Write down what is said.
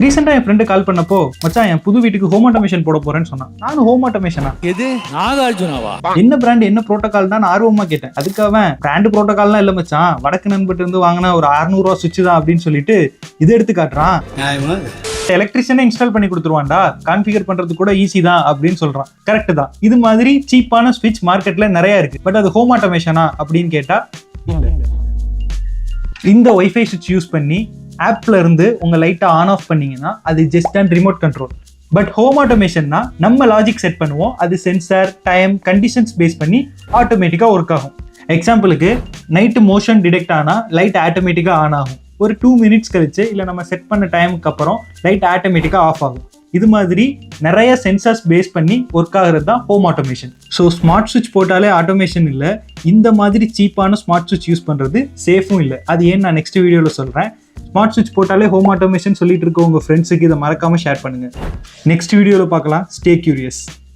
ரீசெண்டா என் friend call பண்ணப்போ, மச்சான் என் புது வீட்டுக்கு ஹோம் ஆட்டோமேஷன் போட போறேன்னு சொன்னான். நானும் ஹோம் ஆட்டோமேஷனா? எது நாகார்ஜுனாவா? என்ன பிராண்ட் என்ன புரோட்டோகால் தான் ஆர்வமா கேட்டேன். அதுக்கு அவன் பிராண்ட் புரோட்டோகால்லாம் இல்ல மச்சான், வடக்கு நண்பட்டு இருந்து வாங்கின ஒரு 600 ரூபா சுவிட்ச் தான் அப்படின்னு சொல்லிட்டு இதை எடுத்து காட்டுறான். எலக்ட்ரிஷியனே இன்ஸ்டால் பண்ணி கொடுத்துருவான்டா, கான்ஃபிகர் பண்றது கூட ஈஸி தான் அப்படின்னு சொல்றான். கரெக்ட் தான். இது மாதிரி சீப்பான ஸ்விட்ச் மார்க்கெட்ல நிறைய இருக்கு. பட் அது ஹோம் ஆட்டோமேஷனா அப்படின்னு கேட்டா இந்த வைஃபை சுவிட்ச் யூஸ் பண்ணி ஆப்ல இருந்து உங்க லைட்டை ஆன் ஆஃப் பண்ணீங்கன்னா அது just and remote control. But home ஆட்டோமேஷன்னா நம்ம லாஜிக் செட் பண்ணுவோம், அது சென்சார் டைம் கண்டிஷன்ஸ் பேஸ் பண்ணி ஆட்டோமேட்டிக்கா ஒர்க் ஆகும். எக்ஸாம்பிளுக்கு நைட்டு மோஷன் டிடெக்ட் ஆனா லைட் ஆட்டோமேட்டிக்கா ஆன் ஆகும். ஒரு 2 மினிட்ஸ் கழிச்சு இல்லை நம்ம செட் பண்ண டைமுக்கு அப்புறம் லைட் ஆட்டோமேட்டிக்கா ஆஃப் ஆகும். இது மாதிரி நிறைய சென்சார்ஸ் பேஸ் பண்ணி ஒர்க் ஆகுறது தான் ஹோம் ஆட்டோமேஷன். ஸோ ஸ்மார்ட் சுவிட்ச் போட்டாலே ஆட்டோமேஷன் இல்லை, இந்த மாதிரி சீப்பான ஸ்மார்ட் சுவிட்ச் யூஸ் பண்ணுறது சேஃபும் இல்லை. அது ஏன் நான் நெக்ஸ்ட் வீடியோவில் சொல்கிறேன். ஸ்மார்ட் சுவிட்ச் போட்டாலே ஹோம் ஆட்டோமேஷன் சொல்லிட்டு இருக்க உங்கள் ஃப்ரெண்ட்ஸுக்கு இதை மறக்காமல் ஷேர் பண்ணுங்கள். நெக்ஸ்ட் வீடியோவில் பார்க்கலாம். Stay curious.